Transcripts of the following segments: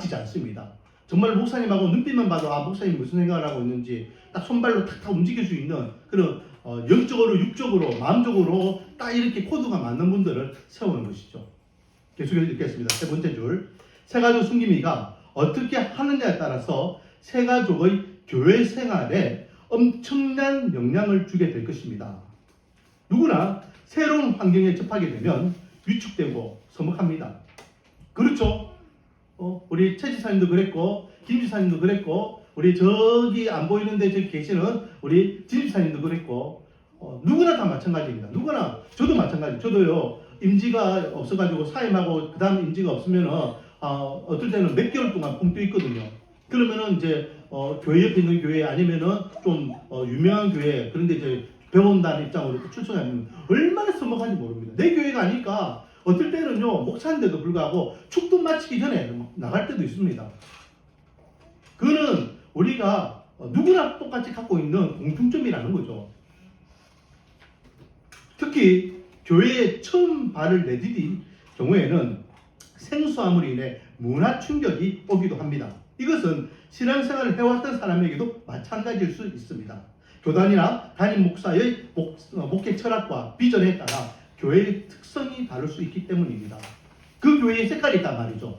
막히지 않습니다. 정말 목사님하고 눈빛만 봐도 목사님이 무슨 생각을 하고 있는지 딱 손발로 탁탁 움직일 수 있는 그런 영적으로, 육적으로, 마음적으로 딱 이렇게 코드가 맞는 분들을 세우는 것이죠. 계속해서 읽겠습니다. 세 번째 줄. 새가족 승기미가 어떻게 하느냐에 따라서 새가족의 교회 생활에 엄청난 영향을 주게 될 것입니다. 누구나 새로운 환경에 접하게 되면 위축되고 서먹합니다. 그렇죠? 우리 최 지사님도 그랬고, 김 지사님도 그랬고, 우리 저기 안 보이는데 저기 계시는 우리 진 지사님도 그랬고, 누구나 다 마찬가지입니다. 누구나, 저도 마찬가지. 저도요, 임지가 없어가지고 사임하고 그 다음 임지가 없으면은 어떨 때는 몇 개월 동안 붕 떠 있거든요. 그러면은 이제 교회 옆에 있는 교회 아니면은 좀 유명한 교회, 그런데 이제 배운다는 입장으로 출석하면 얼마나 서먹한지 모릅니다. 내 교회가 아니까 어떨 때는요, 목사인데도 불구하고 축도 마치기 전에 나갈 때도 있습니다. 그거는 우리가 누구나 똑같이 갖고 있는 공통점이라는 거죠. 특히 교회에 처음 발을 내디딘 경우에는 생소함으로 인해 문화 충격이 오기도 합니다. 이것은 신앙생활을 해왔던 사람에게도 마찬가지일 수 있습니다. 교단이나 담임 목사의 목회 철학과 비전에 따라 교회의 특성이 다를 수 있기 때문입니다. 그 교회의 색깔이 있단 말이죠.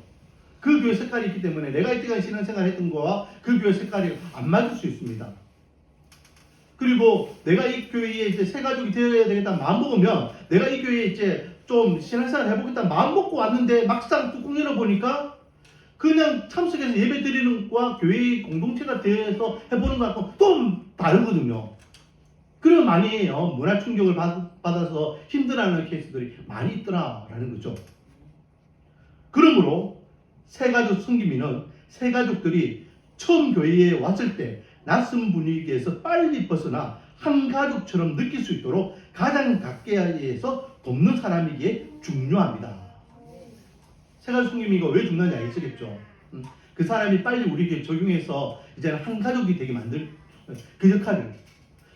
그 교회 색깔이 있기 때문에 내가 이때까지 신앙생활 했던 거와 그 교회 색깔이 안 맞을 수 있습니다. 그리고 내가 이 교회에 이제 새가족이 되어야 되겠다 마음 먹으면 내가 이 교회에 이제 좀 신앙생활 해보겠다 마음 먹고 왔는데 막상 뚜껑 열어보니까 그냥 참석해서 예배 드리는 것과 교회의 공동체가 되어서 해보는 것하고 또 다르거든요. 그래서 많이 문화 충격을 받아서 힘들어하는 케이스들이 많이 있더라라는 거죠. 그러므로 새가족 승기미는 새가족들이 처음 교회에 왔을 때 낯선 분위기에서 빨리 벗어나 한 가족처럼 느낄 수 있도록 가장 가까이에서 돕는 사람이기에 중요합니다. 새가족 승기미가 왜 중요한지 알겠죠? 그 사람이 빨리 우리에게 적용해서 이제는 한 가족이 되게 만들 그 역할을.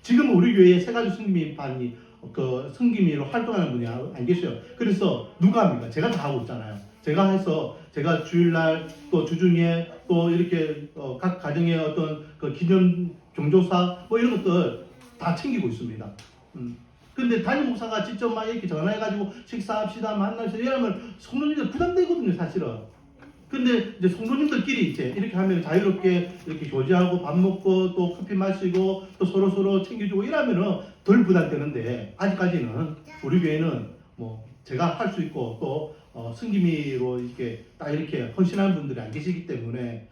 지금 우리 교회에 새가족 승기미반이 그 승기미로 활동하는 분이 안 계셔요. 그래서 누가 합니까? 제가 다 하고 있잖아요. 제가 해서 제가 주일날 또 주중에 또 이렇게 각 가정의 어떤 그 기념 경조사 뭐 이런 것들 다 챙기고 있습니다. 근데 담임 목사가 직접 막 이렇게 전화해가지고 식사합시다 만나서 이러면 성도님들 부담되거든요, 사실은. 근데 이제 성도님들끼리 이제 이렇게 하면 자유롭게 이렇게 교제하고 밥 먹고 또 커피 마시고 또 서로 챙겨주고 이러면은 덜 부담되는데 아직까지는 우리 교회는 뭐 제가 할 수 있고 또 승기미로 이렇게 딱 이렇게 헌신하는 분들이 안 계시기 때문에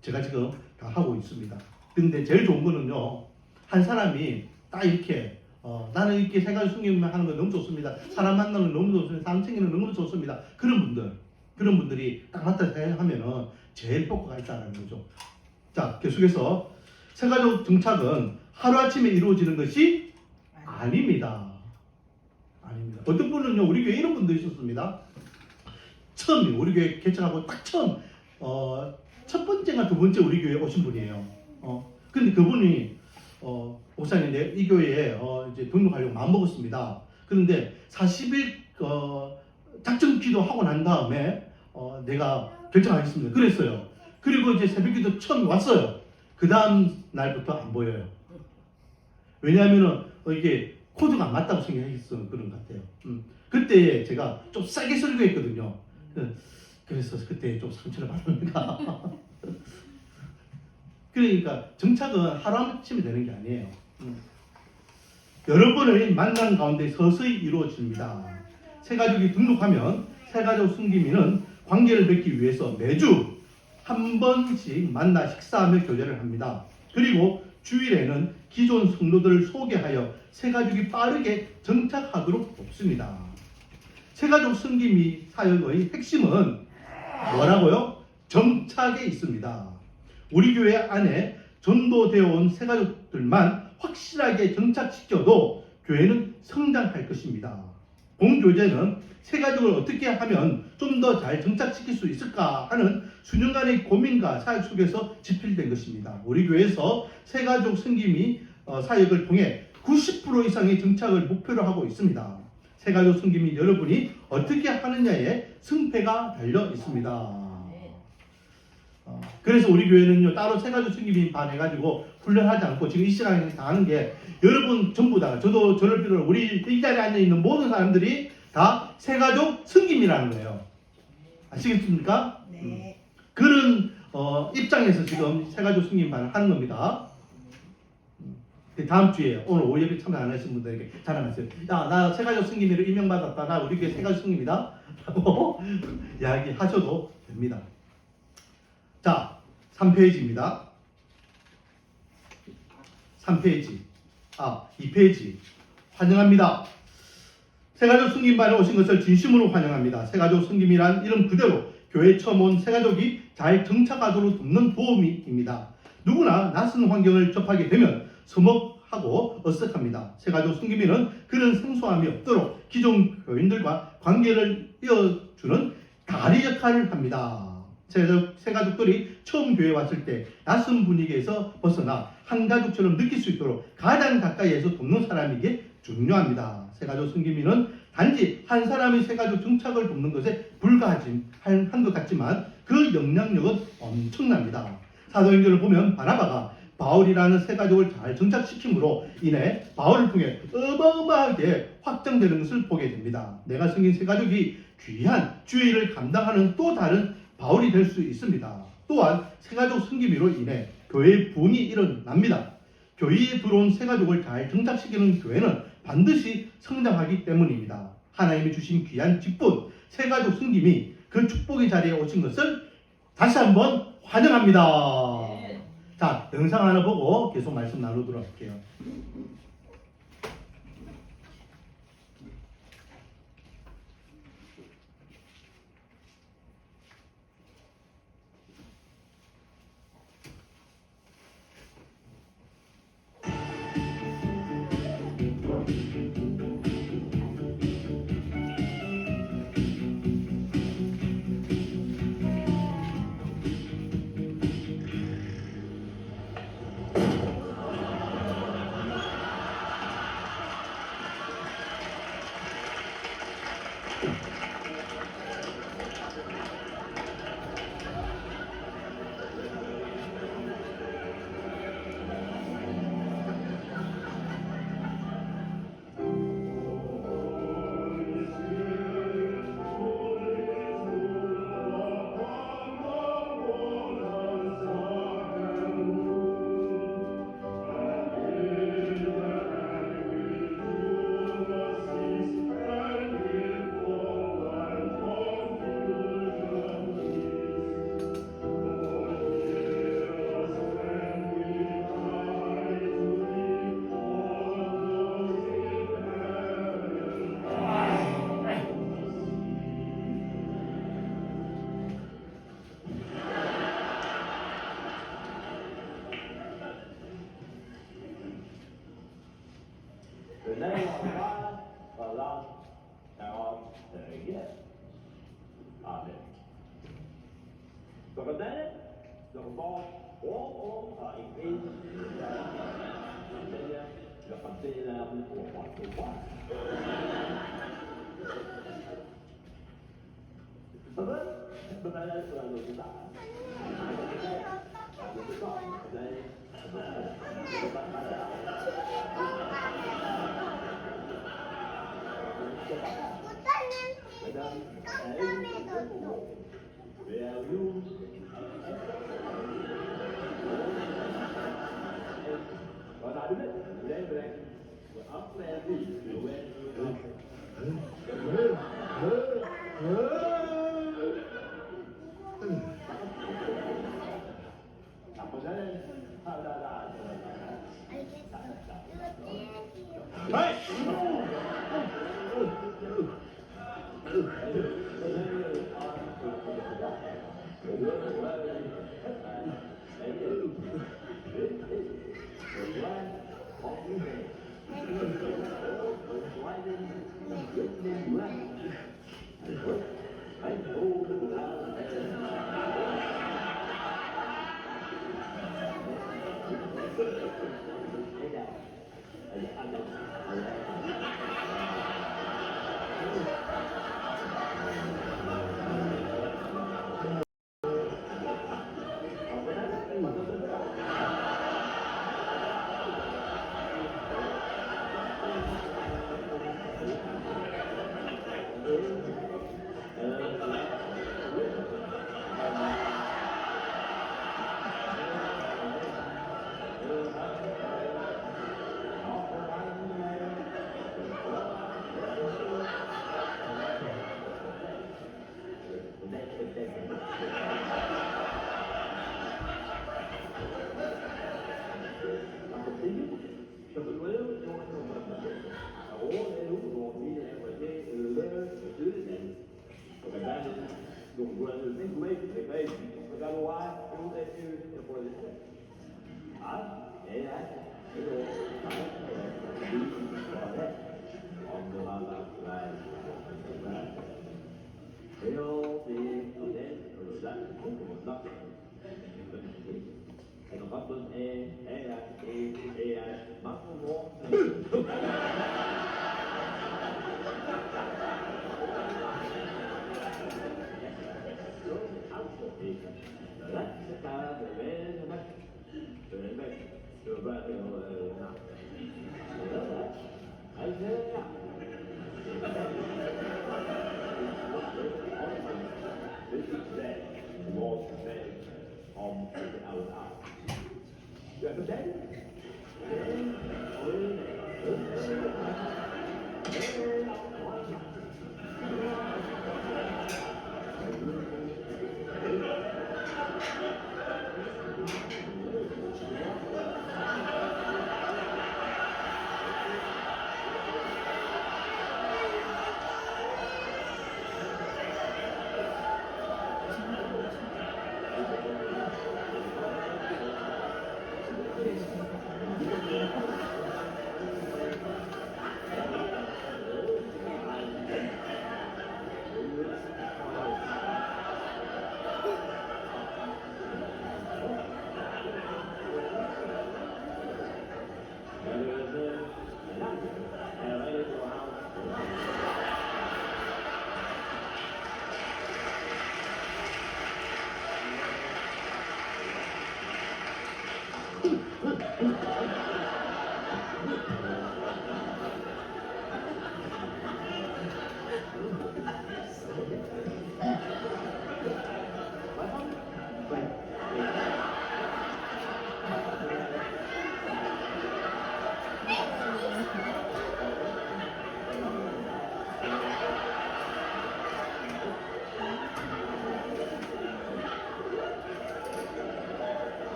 제가 지금 다 하고 있습니다. 근데 제일 좋은 거는요, 한 사람이 딱 이렇게 나는 이렇게 새가족 승기미만 하는 거 너무 좋습니다. 사람 만나는 거 너무 좋습니다. 사람 챙기는 거 너무 좋습니다. 그런 분들이 딱 맡아서 하면은 제일 효과가 있다는 거죠. 자, 계속해서 새가족 정착은 하루아침에 이루어지는 것이 아닙니다. 어떤 분은요, 우리 교회 이런 분도 있었습니다. 처음 우리 교회 개척하고 딱 처음 첫 번째가 두 번째 우리 교회에 오신 분이에요. 근데 그분이 목사님 이 교회에 이제 등록하려고 마음 먹었습니다. 그런데 40일 작정 기도하고 난 다음에 내가 결정하겠습니다. 그랬어요. 그리고 이제 새벽기도 처음 왔어요. 그 다음 날부터 안 보여요. 왜냐하면은 이게 코드가 안 맞다고 생각했어요. 그런 것 같아요. 그때 제가 좀 싸게 설교했거든요. 그래서 그때 좀 상처를 받으니까. 그러니까 정착은 하루아침에 되는 게 아니에요. 여러 번의 만남 가운데 서서히 이루어집니다. 새가족이 등록하면 새가족 승기미는 관계를 맺기 위해서 매주 한 번씩 만나 식사하며 교제를 합니다. 그리고 주일에는 기존 성도들을 소개하여 새가족이 빠르게 정착하도록 돕습니다. 새가족 승기미 사역의 핵심은 뭐라고요? 정착에 있습니다. 우리 교회 안에 전도되어 온 새가족들만 확실하게 정착시켜도 교회는 성장할 것입니다. 본교제는 새가족을 어떻게 하면 좀 더 잘 정착시킬 수 있을까 하는 수년간의 고민과 사역 속에서 집필된 것입니다. 우리 교회에서 새가족 승기미 사역을 통해 90% 이상의 정착을 목표로 하고 있습니다. 새가족 승기미 여러분이 어떻게 하느냐에 승패가 달려 있습니다. 그래서 우리 교회는요 따로 세가족 승기민 반 해가지고 훈련하지 않고 지금 이 시간에 다 하는 게 여러분 전부 다 저도 저를 비롯해 우리 이 자리에 앉아 있는 모든 사람들이 다 세가족 승기민이라는 거예요. 아시겠습니까? 네. 그런 입장에서 지금 세가족 승기민 반을 하는 겁니다. 다음 주에 오늘 오예배 참여 안 하신 분들에게 자랑하세요. 야, 나 세가족 승기민으로 임명받았다. 나 우리 교회 세가족 승기입니다. 라고 이야기하셔도 됩니다. 자, 3페이지입니다. 3페이지. 2페이지. 환영합니다. 세가족 승김반에 오신 것을 진심으로 환영합니다. 세가족 승김이란 이름 그대로 교회에 처음 온 세가족이 잘 정착하도록 돕는 도움입니다. 누구나 낯선 환경을 접하게 되면 서먹하고 어색합니다. 세가족 승김이는 그런 생소함이 없도록 기존 교인들과 관계를 이어주는 다리 역할을 합니다. 세가족들이 처음 교회에 왔을 때 낯선 분위기에서 벗어나 한 가족처럼 느낄 수 있도록 가장 가까이에서 돕는 사람이게 중요합니다. 세가족 승기민은 단지 한 사람이 세가족 정착을 돕는 것에 불과한 것 같지만 그 영향력은 엄청납니다. 사도행전을 보면 바나바가 바울이라는 세가족을 잘 정착시킴으로 인해 바울을 통해 어마어마하게 확장되는 것을 보게 됩니다. 내가 생긴 세가족이 귀한 주의를 감당하는 또 다른 바울이 될 수 있습니다. 또한 세가족 승기미로 인해 교회의 부흥이 일어납니다. 교회에 들어온 세가족을 잘 정착시키는 교회는 반드시 성장하기 때문입니다. 하나님이 주신 귀한 직분 세가족 승김이 그 축복의 자리에 오신 것을 다시 한번 환영합니다. 자, 영상 하나 보고 계속 말씀 나누도록 할게요. The name of God, Allah, our Savior. Amen. Kemudian, lepas ini saya lepas dalam waktu sebenarnya selalu kita. qua chúng ta chưa được rồi đấy để đấy cái đồ đi vào đấy còn đồ hàng là Hello thì ở đây rồi lại cũng một lớp hay còn có bên mắc mua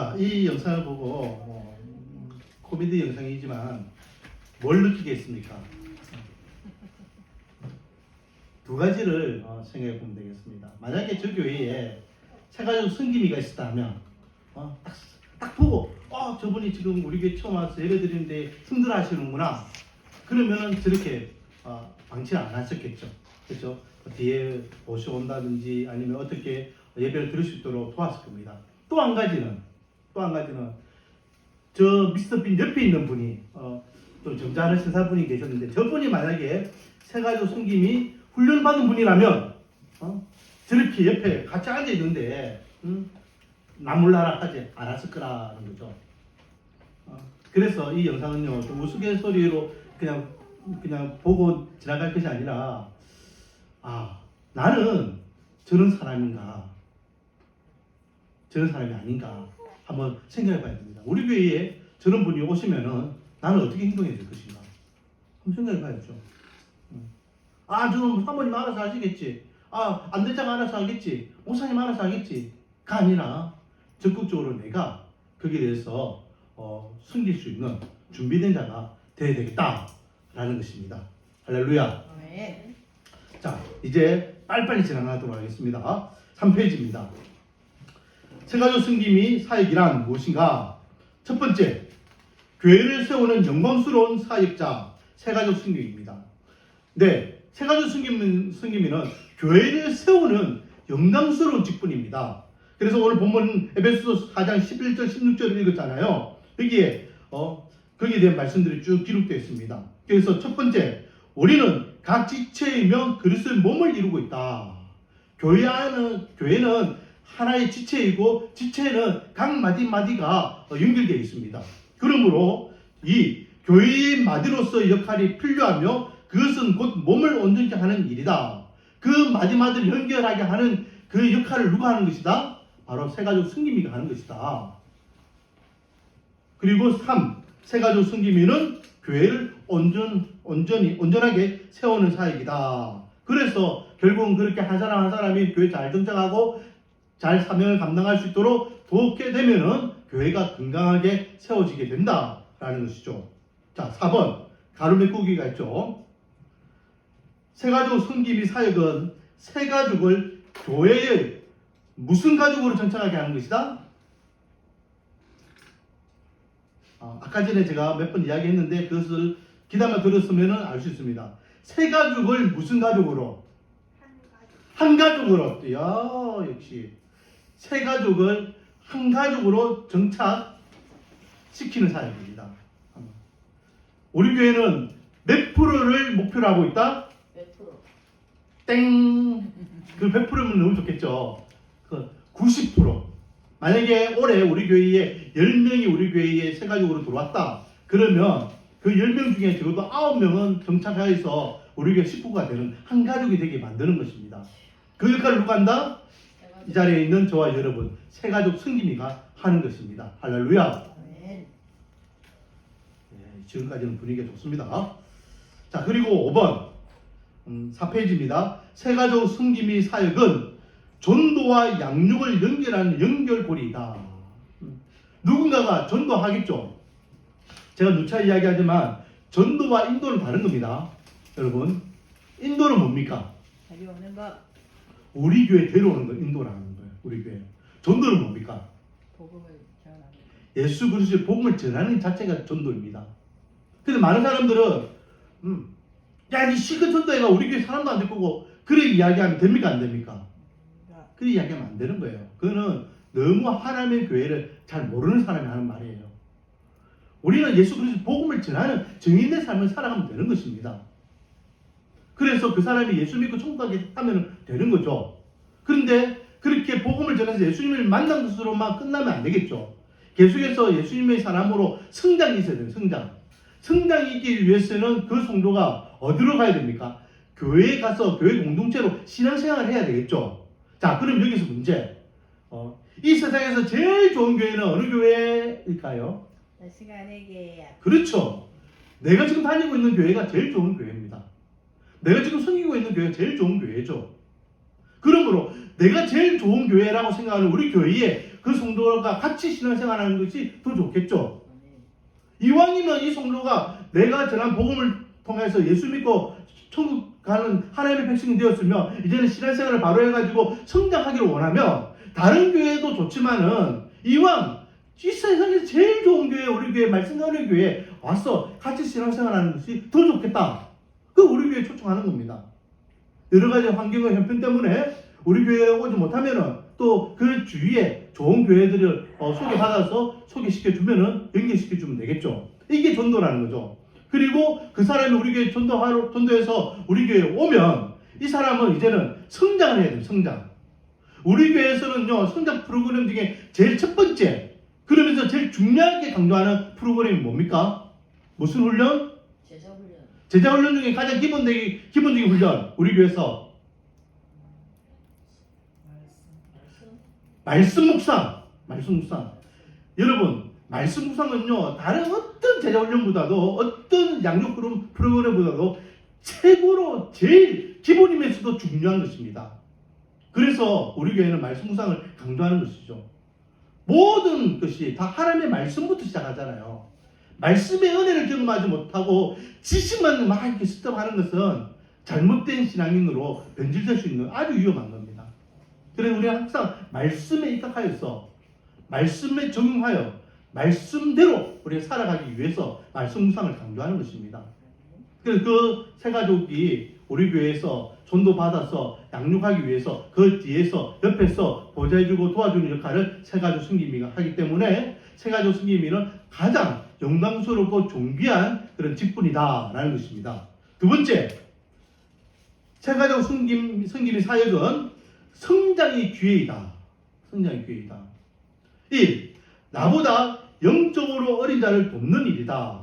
자, 이 영상을 보고 코미디 영상이지만 뭘 느끼겠습니까? 두 가지를 생각해 보면 되겠습니다. 만약에 저 교회에 세가족 성김이가 있었다면 딱 보고 저분이 지금 우리 교회 처음 와서 예배 드리는데 힘들어 하시는구나. 그러면은 저렇게 방치를 안 하셨겠죠. 그렇죠? 뒤에 모셔온다든지 아니면 어떻게 예배를 드릴 수 있도록 도왔을 겁니다. 또 한 가지는 저 미스터 빈 옆에 있는 분이 좀 점잖은 신사분이 계셨는데 저분이 만약에 세가족 성김이 훈련받은 분이라면 저렇게 옆에 같이 앉아 있는데 나몰라라 하지 않았을 거라는 거죠. 그래서 이 영상은요 좀 우스갯소리로 그냥 보고 지나갈 것이 아니라 나는 저런 사람인가 저런 사람이 아닌가 한번 생각해 봐야 됩니다. 우리 교회에 저런 분이 오시면은 나는 어떻게 행동해야 될 것인가 한번 생각해 봐야죠. 저는 사모님 알아서 하시겠지. 안 되자가 알아서 하겠지. 목사님 알아서 하겠지.가 아니라 적극적으로 내가 거기에 대해서 숨길 수 있는 준비된 자가 되어야 되겠다라는 것입니다. 할렐루야. 아멘. 자, 이제 빨리빨리 지나가도록 하겠습니다. 3페이지입니다. 세가족 섬김이 사역이란 무엇인가? 첫 번째, 교회를 세우는 영광스러운 사역자, 세가족 섬김입니다. 네, 세가족 섬김이는 교회를 세우는 영광스러운 직분입니다. 그래서 오늘 본문 에베소서 4장 11절 16절을 읽었잖아요. 여기에 거기에 대한 말씀들이 쭉 기록되어 있습니다. 그래서 첫 번째, 우리는 각 지체이며 그리스도의 몸을 이루고 있다. 교회는 하나의 지체이고 지체는 각 마디마디가 연결되어 있습니다. 그러므로 이 교회의 마디로서의 역할이 필요하며 그것은 곧 몸을 온전히 하는 일이다. 그 마디마디를 연결하게 하는 그 역할을 누가 하는 것이다? 바로 세가족 성김이가 하는 것이다. 그리고 3. 세가족 성김이는 교회를 온전하게 세우는 사역이다. 그래서 결국은 그렇게 한 사람이 교회 잘 정착하고 잘 사명을 감당할 수 있도록 돕게 되면은 교회가 건강하게 세워지게 된다라는 것이죠. 자, 4번 가로 메꾸기가 있죠. 세가족 성김이 사역은 세가족을 교회의 무슨 가족으로 정착하게 하는 것이다? 아까 전에 제가 몇 번 이야기했는데 그것을 귀담아 들었으면 알 수 있습니다. 세가족을 무슨 가족으로? 한 가족으로. 야, 역시 세가족을 한 가족으로 정착시키는 사역입니다. 우리 교회는 몇 프로를 목표로 하고 있다? 몇 프로? 땡. 그 100%면 너무 좋겠죠. 90%. 만약에 올해 우리 교회에 10명이 우리 교회에 세가족으로 들어왔다. 그러면 그 10명 중에 적어도 9명은 정착하여서 우리 교회 식구가 되는 한 가족이 되게 만드는 것입니다. 그 역할을 누가 한다? 이 자리에 있는 저와 여러분 세가족 성김이가 하는 것입니다. 할렐루야. 아멘. 지금까지는 분위기가 좋습니다. 자, 그리고 5번 4페이지입니다. 세가족 성김이 사역은 전도와 양육을 연결하는 연결고리이다. 누군가가 전도하겠죠. 제가 누차 이야기하지만 전도와 인도는 다른 겁니다. 여러분, 인도는 뭡니까? 데려오는 것. 우리 교회 데려오는 거 인도라는 거예요. 우리 교회. 전도는 뭡니까? 복음을 전하는 것. 예수 그리스도의 복음을 전하는 자체가 전도입니다. 근데 많은 사람들은 야, 이 실컷 전도해가 우리 교회 사람도 안 데리고 그래 이야기하면 됩니까? 안 됩니까? 그래 이야기하면 안 되는 거예요. 그거는 너무 하나님의 교회를 잘 모르는 사람이 하는 말이에요. 우리는 예수 그리스도 복음을 전하는 증인의 삶을 살아가면 되는 것입니다. 그래서 그 사람이 예수 믿고 천국 가게 하면 되는 거죠. 그런데 그렇게 복음을 전해서 예수님을 만난 것으로만 끝나면 안 되겠죠. 계속해서 예수님의 사람으로 성장이 있어야 돼요. 성장이 있기 위해서는 그 성도가 어디로 가야 됩니까? 교회에 가서 교회 공동체로 신앙생활을 해야 되겠죠. 자, 그럼 여기서 문제. 이 세상에서 제일 좋은 교회는 어느 교회일까요? 시간의 계약. 그렇죠. 내가 지금 다니고 있는 교회가 제일 좋은 교회입니다. 내가 지금 섬기고 있는 교회가 제일 좋은 교회죠. 그러므로 내가 제일 좋은 교회라고 생각하는 우리 교회에 그 성도가 같이 신앙생활하는 것이 더 좋겠죠. 이왕이면 이 성도가 내가 전한 복음을 통해서 예수 믿고 천국 가는 하나님의 백성이 되었으면 이제는 신앙생활을 바로 해가지고 성장하기를 원하면 다른 교회도 좋지만은 이왕 이 세상에서 제일 좋은 교회, 우리 교회, 말씀 나누는 교회에 와서 같이 신앙생활하는 것이 더 좋겠다. 그 우리 교회에 초청하는 겁니다. 여러 가지 환경과 형편 때문에 우리 교회에 오지 못하면은 또 그 주위에 좋은 교회들을 소개받아서 소개시켜주면은 연결시켜주면 되겠죠. 이게 전도라는 거죠. 그리고 그 사람이 우리 교회 전도해서 우리 교회에 오면 이 사람은 이제는 성장을 해야 돼요. 성장. 우리 교회에서는요, 성장 프로그램 중에 제일 첫 번째, 그러면서 제일 중요하게 강조하는 프로그램이 뭡니까? 무슨 훈련? 제자훈련. 제자훈련 중에 가장 기본적인 훈련, 우리 교회에서 말씀 묵상. 여러분, 말씀 묵상은요, 다른 어떤 제자훈련보다도 어떤 양육 프로그램보다도 최고로 제일 기본이면서도 중요한 것입니다. 그래서 우리 교회는 말씀 묵상을 강조하는 것이죠. 모든 것이 다 하나님의 말씀부터 시작하잖아요. 말씀의 은혜를 경험하지 못하고 지식만 막 이렇게 습득하는 것은 잘못된 신앙인으로 변질될 수 있는 아주 위험한 겁니다. 그래서 우리가 항상 말씀에 입각하여서 말씀에 적용하여 말씀대로 우리가 살아가기 위해서 말씀 묵상을 강조하는 것입니다. 그래서 그 세 가족이 우리 교회에서 전도 받아서 양육하기 위해서 그 뒤에서 옆에서 보좌해주고 도와주는 역할을 세 가족 승기미가 하기 때문에 세 가족 승기미는 가장 영광스럽고 존귀한 그런 직분이다라는 것입니다. 두 번째, 세 가족 승기미 사역은 성장의 기회이다. 성장의 기회이다. 1. 나보다 영적으로 어린 자를 돕는 일이다.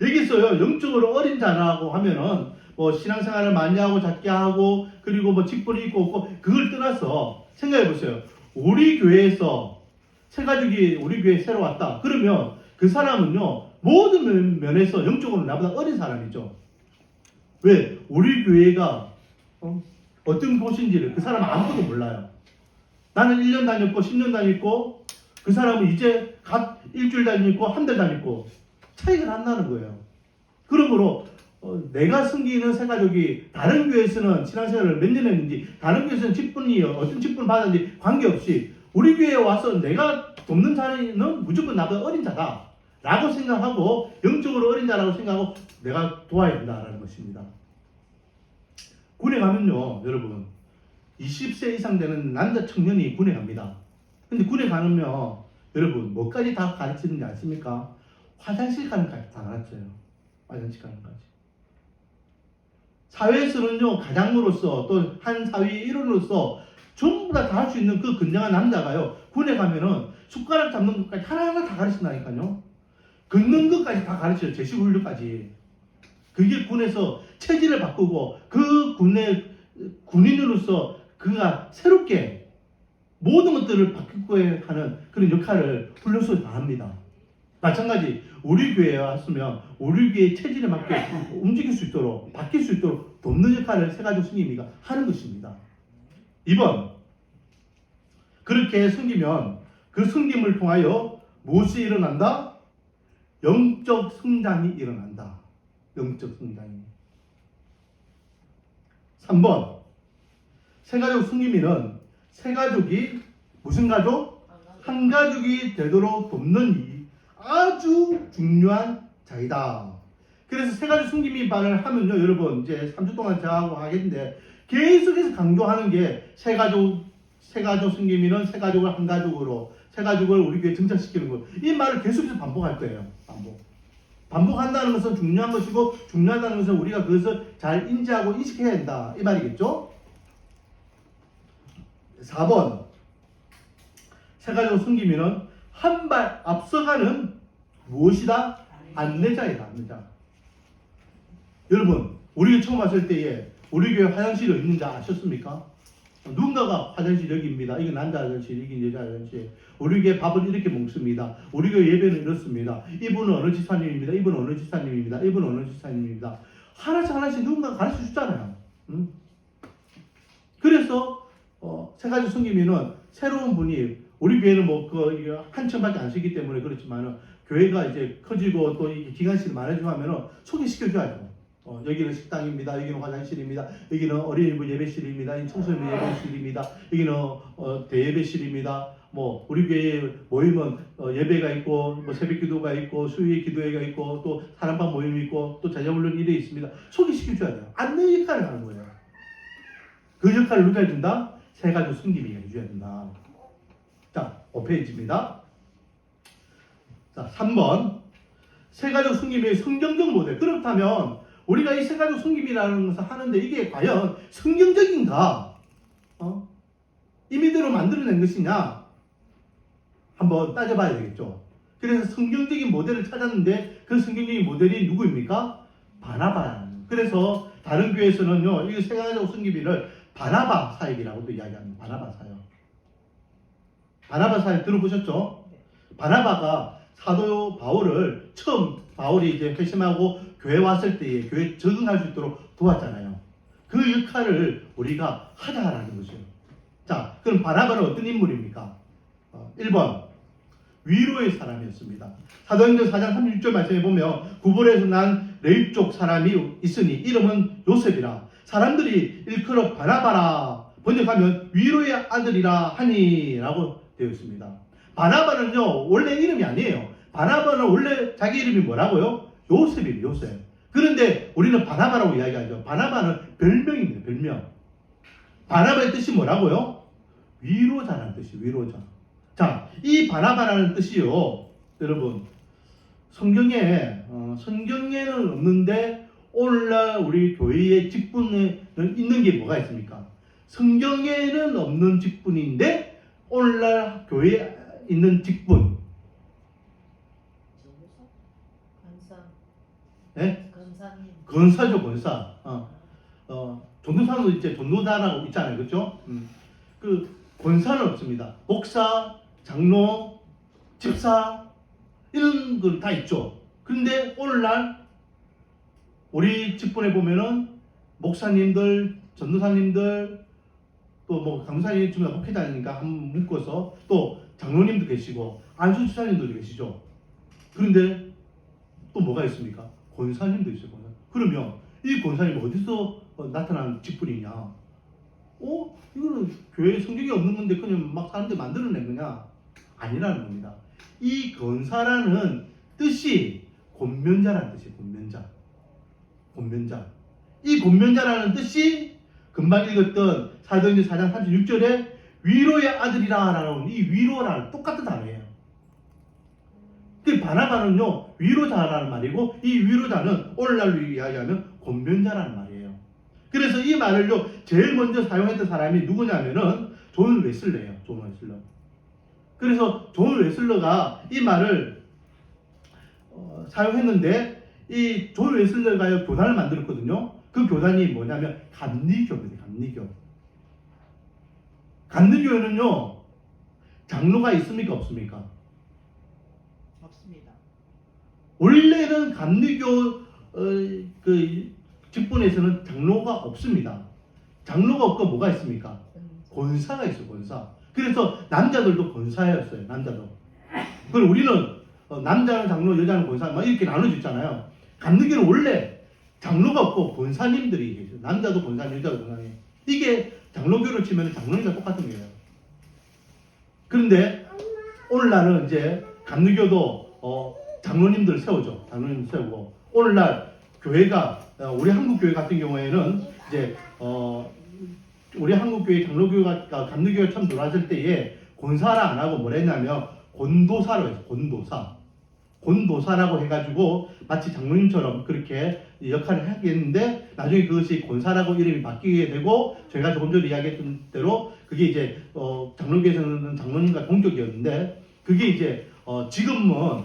여기서요, 영적으로 어린 자라고 하면은 뭐 신앙생활을 많이 하고 작게 하고 그리고 뭐 직분이 있고 없고 그걸 떠나서 생각해 보세요. 우리 교회에서 세 가족이 우리 교회에 새로 왔다. 그러면 그 사람은요, 모든 면에서 영적으로 나보다 어린 사람이죠. 왜? 우리 교회가 어떤 곳인지를 그 사람은 아무것도 몰라요. 나는 1년 다녔고 10년 다녔고 그 사람은 이제 갓 일주일 다녔고 한 달 다녔고 차이가 안 나는 거예요. 그러므로 내가 섬기는 세 가족이 다른 교회에서는 신앙생활을 몇 년 했는지 다른 교회에서는 직분이 어떤 직분을 받았는지 관계없이 우리 교회에 와서 내가 돕는 자는 무조건 나보다 어린 자다 라고 생각하고 영적으로 어린 자라고 생각하고 내가 도와야 된다라는 것입니다. 군에 가면요, 여러분 20세 이상 되는 남자 청년이 군에 갑니다. 근데 군에 가면 여러분 뭐까지 다 가르치는지 아십니까? 화장실 가는 까지 다 가르쳐요. 화장실 가는 까지. 사회에서는요, 가장으로서 또 한 사회의 일원으로서 전부 다 할 수 있는 그 건장한 남자가요, 군에 가면은 숟가락 잡는 것까지 하나하나 다 가르친다니까요. 걷는 것까지 다 가르쳐요. 제시훈련까지. 그게 군에서 체질을 바꾸고 그 군의 군인으로서 그가 새롭게 모든 것들을 바꾸고 하는 그런 역할을 훈련소에 다 합니다. 마찬가지 우리 교회에 왔으면 우리 교회의 체질에 맞게 움직일 수 있도록 바뀔 수 있도록 돕는 역할을 세 가족 스님이가 하는 것입니다. 2번, 그렇게 섬기면 그 섬김을 통하여 무엇이 일어난다? 영적 성장이 일어난다. 영적 성장이. 3번, 세 가족 승리미는 세 가족이 무슨 가족? 한 가족이 되도록 돕는 이 아주 중요한 자이다. 그래서 세 가족 승리미 반을 하면요, 여러분 이제 3주 동안 저하고 하겠는데 계속해서 강조하는 게 세 가족 승리미는 세 가족을 한 가족으로 세 가족을 우리 교회에 정착시키는 것. 이 말을 계속해서 반복할 거예요. 반복한다는 것은 중요한 것이고 중요하다는 것은 우리가 그것을 잘 인지하고 인식해야 된다. 이 말이겠죠? 4번, 세 가족 섬기면은 한 발 앞서가는 무엇이다? 안내자이다. 안내자. 여러분, 우리 처음 왔을 때에 우리 교회 화장실이 있는지 아셨습니까? 누군가가 화장실 여기입니다. 이건 남자 화장실, 이건 여자 화장실. 우리 교회 밥은 이렇게 먹습니다. 우리 교회 예배는 이렇습니다. 이분은 어느 지사님입니다. 이분은 어느 지사님입니다. 이분은 어느 지사님입니다. 하나씩 누군가가 가르쳐 주잖아요. 그래서 세 가지 성기면은 새로운 분이 우리 교회는 한 층밖에 안 쓰기 때문에 그렇지만은 교회가 이제 커지고 또 이게 기관실이 많아지고 하면은 소개시켜줘야죠. 여기는 식당입니다. 여기는 화장실입니다. 여기는 어린이부 예배실입니다. 이 청소년 예배실입니다. 여기는 대예배실입니다. 뭐 우리 교회 모임은 예배가 있고 뭐 새벽기도가 있고 수요일 기도회가 있고 또 사랑방 모임이 있고 또 자녀훈련 일이 있습니다. 소개시켜줘야 돼요. 안내 역할을 하는 거예요. 그 역할을 누가 해준다? 세가족 성김이가 해줘야 된다. 자, 5페이지입니다. 자, 3번. 세가족 성김의 성경적 모델. 그렇다면 우리가 이 세가족 성김이라는 것을 하는데 이게 과연 성경적인가? 임의대로 만들어낸 것이냐? 한번 따져봐야 되겠죠. 그래서 성경적인 모델을 찾았는데 그 성경적인 모델이 누구입니까? 바나바라는. 그래서 다른 교회에서는요, 이 세가족 성김이를 바나바 사역이라고도 이야기합니다. 바나바 사역. 바나바 사역 들어보셨죠? 바나바가 사도 바울을 처음 바울이 이제 회심하고 교회 왔을 때에 교회 적응할 수 있도록 도왔잖아요. 그 역할을 우리가 하자라는 거죠. 자, 그럼 바나바는 어떤 인물입니까? 1번 위로의 사람이었습니다. 사도행전 4장 36절 말씀에 보면 구볼에서 난 레위족 사람이 있으니 이름은 요셉이라 사람들이 일컬어 바나바라 번역하면 위로의 아들이라 하니라고 되어 있습니다. 바나바는요 원래 이름이 아니에요. 바나바는 원래 자기 이름이 뭐라고요? 요셉이에요. 요셉. 그런데 우리는 바나바라고 이야기하죠. 바나바는 별명입니다. 별명. 바나바의 뜻이 뭐라고요? 위로자라는 뜻이에요. 위로자. 자, 이 바나바라는 뜻이요, 여러분 성경에는 없는데 오늘날 우리 교회의 직분에는 있는 게 뭐가 있습니까? 성경에는 없는 직분인데 오늘날 교회에 있는 직분. 네? 권사죠, 권사. 전도사도 이제 전도사라고 있잖아요, 그렇죠? 그 권사는 없습니다. 목사, 장로, 집사 이런 걸 다 있죠. 그런데 오늘날 우리 직분에 보면은 목사님들, 전도사님들, 또 뭐 강사님 중에 목회자니까 한번 묶어서 또 장로님도 계시고 안수지사님도 계시죠. 그런데 또 뭐가 있습니까? 권사님도 있어요. 권사. 그러면 이 권사님 어디서 나타난 직분이냐? 이거는 교회에 성경이 없는 건데 그냥 막 사람들이 만들어낸 거냐? 아니라는 겁니다. 이 권사라는 뜻이 권면자라는 뜻이에요. 권면자. 권면자. 이 권면자라는 뜻이 금방 읽었던 사도행전 4장 36절에 위로의 아들이라 라는 이 위로라는 똑같은 단어예요. 그 바나바는요 위로자라는 말이고 이 위로자는 오늘날로 이야기하면 권면자라는 말이에요. 그래서 이 말을요 제일 먼저 사용했던 사람이 누구냐면은 존 웨슬러예요. 존 웨슬러. 그래서 존 웨슬러가 이 말을 사용했는데 이 존 웨슬러가 교단을 만들었거든요. 그 교단이 뭐냐면 감리교입니다. 감리교. 감리교회는요 장로가 있습니까 없습니까? 없습니다. 원래는 감리교 그 직분에서는 장로가 없습니다. 장로가 없고 뭐가 있습니까? 권사가 있어요. 권사. 그래서 남자들도 권사였어요. 남자도. 그리고 우리는 남자는 장로, 여자는 권사 막 이렇게 나눠져 있잖아요. 감리교는 원래 장로가 없고 권사님들이 계세요. 남자도 권사님, 여자도 권사님. 이게 장로교로 치면 장로님과 똑같은 거예요. 그런데 오늘날은 이제 감리교도 장로님들 세우죠. 장로님 세우고 오늘날 교회가 우리 한국 교회 같은 경우에는 이제 우리 한국 교회 장로교가 감리교가 처음 들어왔을 때에 권사라 안 하고 뭘 했냐면 권도사로 해서 권도사라고 해가지고 마치 장로님처럼 그렇게 역할을 하겠는데 나중에 그것이 권사라고 이름이 바뀌게 되고 제가 조금 전에 이야기했던 대로 그게 이제 장로교에서는 장로님과 동격이었는데 그게 이제 지금은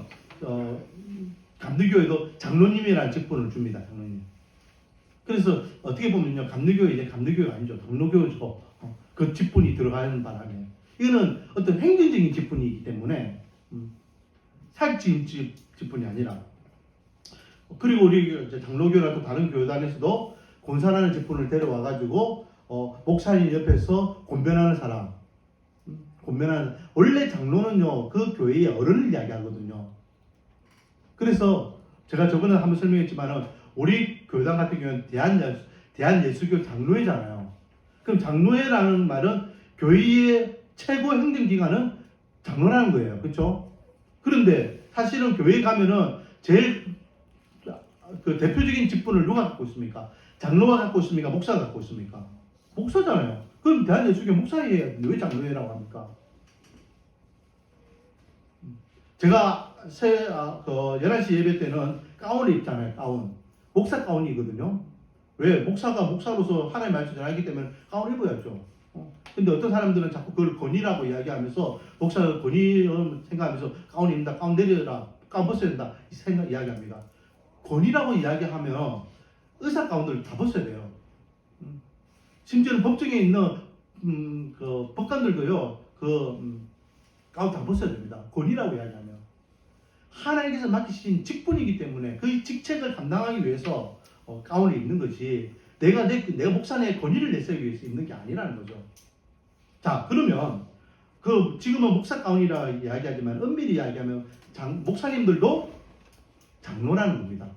감리교에도 장로님이라는 직분을 줍니다. 장로님. 그래서 어떻게 보면요 감리교가 이제 감리교가 아니죠. 장로교죠. 그 직분이 들어가는 바람에 이거는 어떤 행정적인 직분이기 때문에 사직적인 직분이 아니라 그리고 우리 이제 장로교나 또 다른 교단에서도 권사라는 직분을 데려와 가지고 목사님 옆에서 권변하는 사람 권면하는, 원래 장로는요 그 교회의 어른을 이야기하거든요. 그래서 제가 저번에 한번 설명했지만은 우리 교당 같은 경우는 대한예수교 장로회잖아요. 그럼 장로회라는 말은 교회의 최고 행정기관은 장로라는 거예요. 그렇죠? 그런데 사실은 교회 가면은 제일 그 대표적인 직분을 누가 갖고 있습니까? 장로가 갖고 있습니까? 목사가 갖고 있습니까? 목사잖아요. 그럼 대한예수교 목사예요. 왜 장로회라고 합니까? 제가 11시 예배 때는 가운을 입잖아요. 가운. 목사 가운이거든요. 왜? 목사가 목사로서 하나님의 말씀을 전하기 때문에 가운을 입어야죠. 근데 어떤 사람들은 자꾸 그걸 권위라고 이야기하면서 목사가 권위 생각하면서 가운 입는다, 가운 내려라, 가운 벗어야 된다 이 생각 이야기합니다. 권위라고 이야기하면 의사 가운들을 다 벗어야 돼요. 심지어는 법정에 있는 그 법관들도요 가운 다 벗어야 됩니다. 권위라고 이야기하면 하나님께서 맡기신 직분이기 때문에 그 직책을 감당하기 위해서 가운을 입는 거지 내가 목사의 권위를 내세우기 위해서 입는 게 아니라는 거죠. 자, 그러면 지금은 목사 가운이라 이야기하지만 엄밀히 이야기하면 목사님들도 장로라는 겁니다.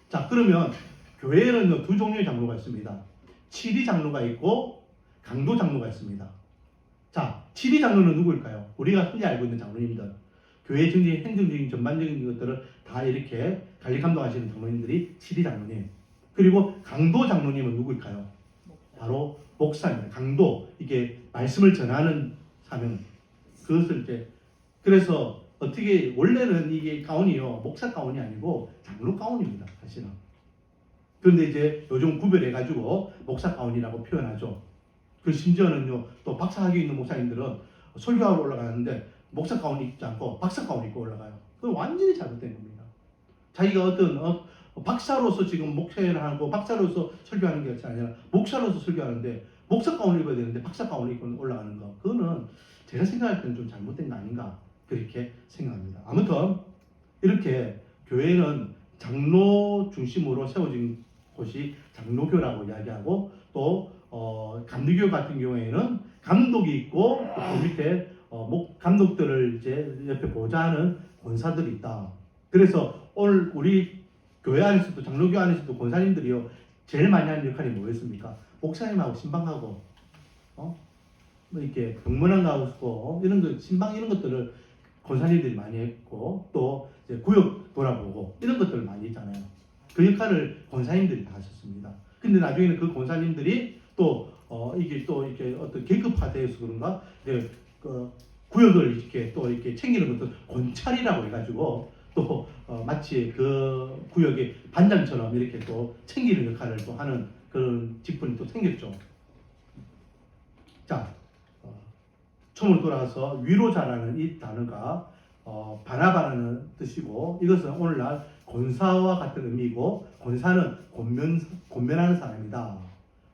자, 그러면 교회에는 두 종류의 장로가 있습니다. 치리 장로가 있고 강도 장로가 있습니다. 자, 치리 장로는 누구일까요? 우리가 흔히 알고 있는 장로님들, 교회 행정적인 전반적인 것들을 다 이렇게 관리 감독하시는 장로님들이 치리 장로님. 그리고 강도 장로님은 누구일까요? 바로 목사입니다. 강도, 이게 말씀을 전하는 사명. 그것을 이제 그래서 어떻게 원래는 이게 가운이요 목사 가운이 아니고 장로 가운입니다. 사실은. 그런데 이제 요즘 구별해가지고 목사 가운이라고 표현하죠. 그 심지어는요 또 박사 학위 있는 목사님들은 설교하러 올라가는데 목사 가운 입지 않고 박사 가운 입고 올라가요. 그건 완전히 잘못된 겁니다. 자기가 어떤 박사로서 지금 목회를 하고 박사로서 설교하는 게 아니라 목사로서 설교하는데 목사 가운을 입어야 되는데 박사 가운을 입고 올라가는 거, 그거는 제가 생각할 때는 좀 잘못된 거 아닌가 그렇게 생각합니다. 아무튼 이렇게 교회는 장로 중심으로 세워진 곳이 장로교라고 이야기하고 또 감리교 같은 경우에는 감독이 있고 그 밑에 감독들을 이제 옆에 보좌하는 권사들이 있다. 그래서 오늘 우리 교회 안에서도 장로교 안에서도 권사님들이요 제일 많이 하는 역할이 뭐였습니까? 목사님하고 신방하고 뭐 이렇게 병문안 가고 이런 거 신방 이런 것들을 권사님들이 많이 했고 또 이제 구역 돌아보고 이런 것들을 많이 했잖아요. 그 역할을 권사님들이 다 하셨습니다. 근데 나중에는 그 권사님들이 또 이게 어떤 계급화되어서 그런가 이제 그 구역을 이렇게 챙기는 것도 권찰이라고 해가지고 또 마치 그 구역의 반장처럼 이렇게 또 챙기는 역할을 또 하는 그런 직분이 또 생겼죠. 자, 처음으로 돌아와서 위로자라는 이 단어가 바나바라는 뜻이고 이것은 오늘날 권사와 같은 의미이고 권사는 권면하는 사람이다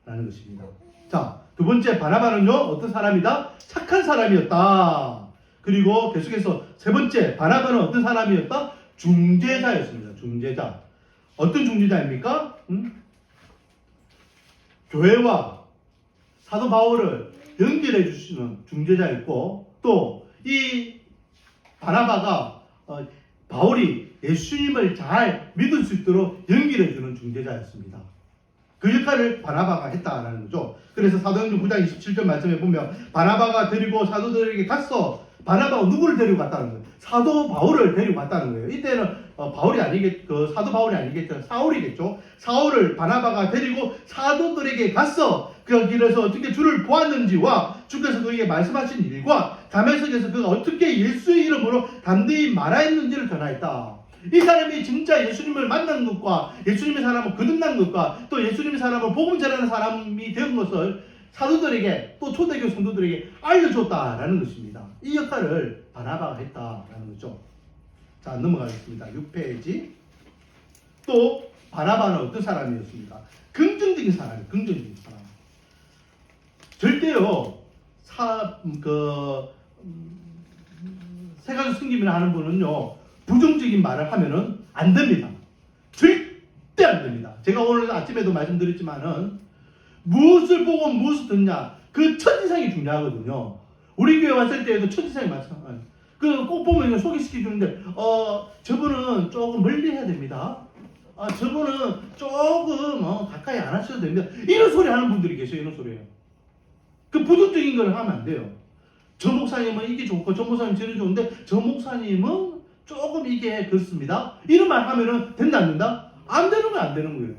라는 것입니다. 자, 두 번째 바나바는요 어떤 사람이다? 착한 사람이었다. 그리고 계속해서 세 번째 바나바는 어떤 사람이었다? 중재자였습니다. 중재자. 어떤 중재자입니까? 교회와 사도 바울을 연결해 주시는 중재자였고 또 이 바나바가 바울이 예수님을 잘 믿을 수 있도록 연결해 주는 중재자였습니다. 그 역할을 바나바가 했다라는 거죠. 그래서 사도행전 9장 27절 말씀에 보면 바나바가 데리고 사도들에게 갔어. 바나바가 누구를 데리고 갔다는 거예요? 사도 바울을 데리고 갔다는 거예요. 이때는 사도 바울이 아니겠죠. 사울이겠죠. 사울을 바나바가 데리고 사도들에게 갔어. 그 길에서 어떻게 주를 보았는지와 주께서 그에게 말씀하신 일과 다메섹에서 그가 어떻게 예수의 이름으로 담대히 말하였는지를 전하였다. 이 사람이 진짜 예수님을 만난 것과 예수님의 사람을 거듭난 것과 또 예수님의 사람을 복음 전하는 사람이 된 것을 사도들에게 또 초대교회 성도들에게 알려줬다라는 것입니다. 이 역할을 바나바가 했다라는 거죠. 자, 넘어가겠습니다. 6페이지. 또 바나바는 어떤 사람이었습니까? 긍정적인 사람이에요. 긍정적인 사람. 절대요 세 가지 승김이나 하는 분은요 부정적인 말을 하면은 안 됩니다. 절대 안 됩니다. 제가 오늘 아침에도 말씀드렸지만은 무엇을 보고 무엇을 듣냐 그 첫인상이 중요하거든요. 우리 교회 왔을 때에도 첫인상이 마찬가지. 그 꼭 보면 소개시켜 주는데 저분은 조금 멀리 해야 됩니다. 저분은 조금 가까이 안 하셔도 됩니다. 이런 소리 하는 분들이 계세요. 이런 소리예요. 그 부정적인 걸 하면 안 돼요. 저 목사님은 이게 좋고 저 목사님은 저게 좋은데 저 목사님은 조금 이게 그렇습니다. 이런 말 하면은 된다 안 된다? 안 되는 건 안 되는 거예요.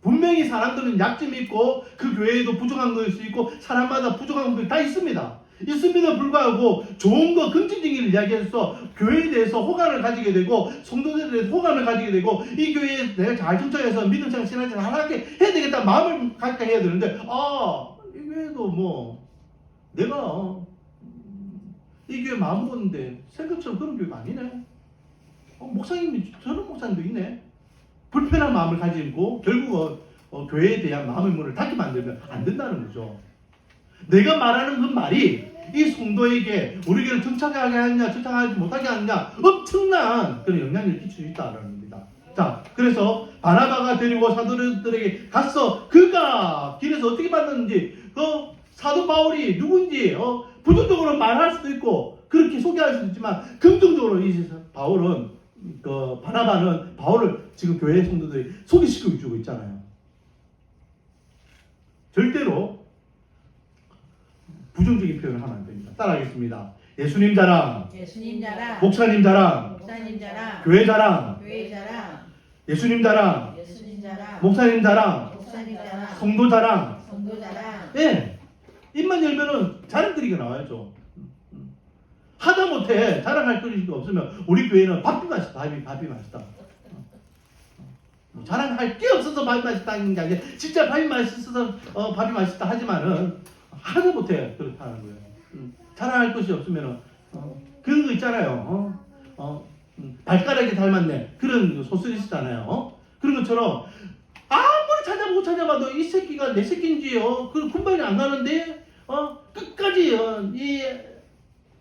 분명히 사람들은 약점이 있고 그 교회에도 부족한 것이 있고 사람마다 부족한 것이 다 있습니다. 있음에도 불구하고 좋은 거 긍정적인 걸 이야기해서 교회에 대해서 호감을 가지게 되고 성도들에 대해서 호감을 가지게 되고 이 교회에 내가 잘 정착해서 믿음상 신앙생활 하나님께 해야 되겠다 마음을 갖게 해야 되는데 이 교회도 뭐 내가 이 교회 마음 먹었는데 생각처럼 그런 교회가 아니네. 목사님이 저런 목사님도 있네. 불편한 마음을 가지고 결국은 교회에 대한 마음의 문을 닫게 만들면 안 된다는 거죠. 내가 말하는 그 말이 이 성도에게 우리 교회를 정착하게 하느냐 정착하지 못하게 하느냐 엄청난 그런 영향을 끼칠 수 있다는 겁니다. 자, 그래서 바나바가 데리고 사도들에게 갔어. 그가 길에서 어떻게 만났는지 사도 바울이 누군지 부정적으로 말할 수도 있고 그렇게 소개할 수도 있지만 긍정적으로 이 바울은 바나바는 바울을 지금 교회 성도들이 소개시켜 주고 있잖아요. 절대로 부정적인 표현을 하면 안 됩니다. 따라하겠습니다. 예수님 자랑, 예수님 자랑, 목사님 자랑, 목사님 자랑, 교회 자랑, 교회 자랑, 예수님 자랑, 예수님 자랑, 목사님 자랑, 목사님 자랑, 성도 자랑. 성도 자랑. 예, 입만 열면은 자랑거리가 나와야죠. 하다못해 자랑할 거리가 없으면 우리 교회는 밥이 맛있다. 밥이 맛있다. 자랑할 게 없어서 밥이 맛있다는 게 아니라 진짜 밥이 맛있어서 밥이 맛있다 하지만은 하다못해 그렇다는 거예요. 자랑할 것이 없으면은 그런 거 있잖아요. 발가락이 닮았네. 그런 소설이 있잖아요. 그런 것처럼 아무리 찾아봐도 이 새끼가 내 새끼인지 그 군발이 안 가는데 끝까지 이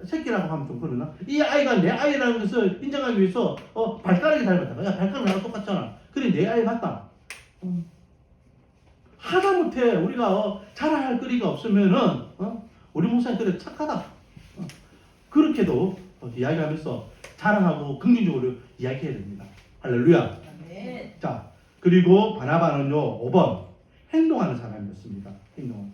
새끼라고 하면 좀 그러나 이 아이가 내 아이라는 것을 인정하기 위해서 발가락이 닮았다. 야, 발가락 나랑 똑같잖아. 그래 내 아이 맞다. 하다못해 우리가 자랑할 거리가 없으면은 우리 목사님 그래 착하다. 그렇게도 이야기하면서 자랑하고 긍정적으로 이야기해야 됩니다. 할렐루야. 아멘. 자, 그리고 바나바는요 5번 행동하는 사람이었습니다. 행동.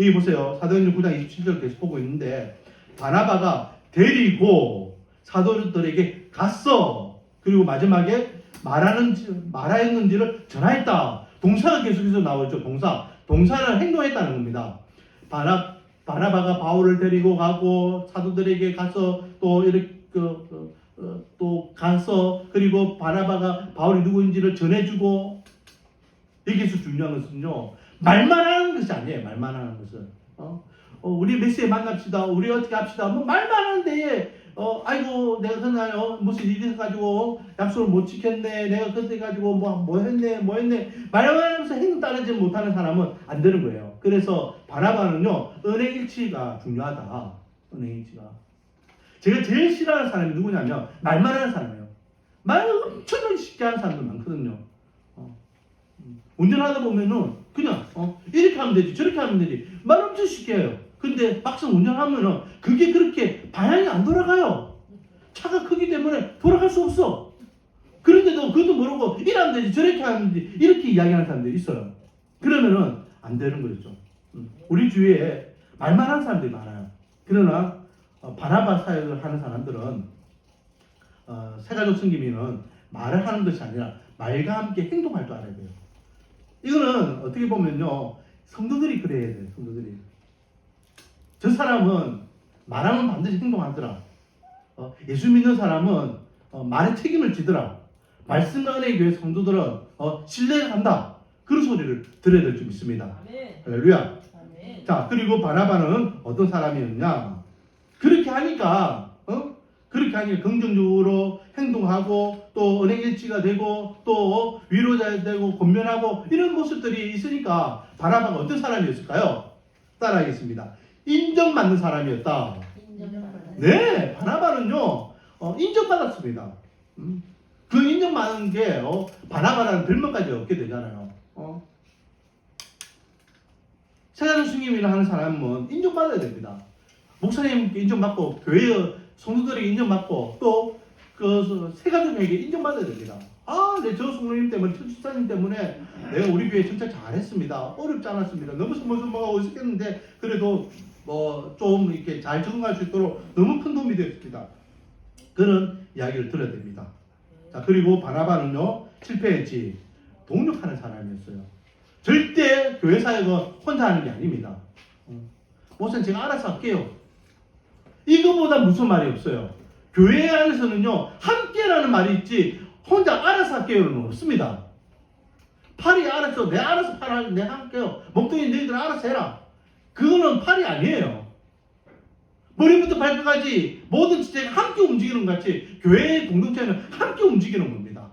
여기 보세요. 사도행전 9장 27절 계속 보고 있는데 바나바가 데리고 사도들에게 갔어. 그리고 마지막에 말하였는지를 전하였다. 동사가 계속해서 나오죠. 동사는 행동했다는 겁니다. 바나바가 바울을 데리고 가고 사도들에게 가서 또 이렇게 또 가서 그리고 바나바가 바울이 누구인지를 전해주고 여기서 중요한 것은요 말만 하는 것이 아니에요. 말만 하는 것은 우리 몇 시에 만납시다. 우리 어떻게 합시다. 뭐 말만 하는데 아이고 내가 그날 무슨 일이 있어가지고 약속을 못 지켰네. 내가 그때 가지고 뭐 했네 말만 하면서 행동 따르지 못하는 사람은 안 되는 거예요. 그래서 바나바는요 은행일치가 중요하다. 은행일치가 제가 제일 싫어하는 사람이 누구냐면 말만 하는 사람이에요. 말을 엄청 쉽게 하는 사람들 많거든요. 운전하다 보면은 그냥 이렇게 하면 되지 저렇게 하면 되지 말 엄청 쉽게 해요. 근데 막상 운전하면은 그게 그렇게 방향이 안 돌아가요. 차가 크기 때문에 돌아갈 수 없어. 그런데도 그것도 모르고 이렇게 하면 되지 저렇게 하면 되지 이렇게 이야기하는 사람들이 있어요. 그러면은 안 되는 거죠. 우리 주위에 말만 하는 사람들이 많아요. 그러나 바나바 사역을 하는 사람들은 세가족 섬김이는 말을 하는 것이 아니라 말과 함께 행동할 줄 알아야 돼요. 이거는 어떻게 보면요 성도들이 그래야 돼요. 성도들이 저 사람은 말하면 반드시 행동하더라. 예수 믿는 사람은 말에 책임을 지더라. 말씀과 은혜의 교회 성도들은 신뢰를 한다. 그런 소리를 들어야 될 줄 믿습니다. 할렐루야. 자, 그리고 바나바는 어떤 사람이었냐? 그렇게 하니까 긍정적으로 행동하고 또 은행일치가 되고 또 위로자 되고 권면하고 이런 모습들이 있으니까 바나바가 어떤 사람이었을까요? 따라하겠습니다. 인정받는 사람이었다. 네, 바나바는요 인정받았습니다. 그 인정받는 게 바나바라는 별명까지 얻게 되잖아요. 세가족 승임이라 하는 사람은 인정받아야 됩니다. 목사님께 인정받고 교회 성도들에게 인정받고 또 그 세가족에게 인정받아야 됩니다. 아, 네, 저 성도님 때문에, 저 집사님 때문에 내가 우리 교회 진짜 잘했습니다. 어렵지 않았습니다. 너무 스멀스멀하고 있었겠는데 그래도 뭐 좀 이렇게 잘 적응할 수 있도록 너무 큰 도움이 되었습니다. 그런 이야기를 들어야 됩니다. 자, 그리고 바나바는요, 실패했지 동력하는 사람이었어요. 절대 교회 사역은 혼자 하는 게 아닙니다. 목사님 제가 알아서 할게요. 이거보다 무슨 말이 없어요. 교회 안에서는요, 함께라는 말이 있지 혼자 알아서 할게요는 없습니다. 팔이 알아서 내 알아서 팔 내 할게요. 목동이 너희들 알아서 해라. 그거는 팔이 아니에요. 머리부터 발끝까지 모든 지체가 함께 움직이는 것 같이 교회의 공동체는 함께 움직이는 겁니다.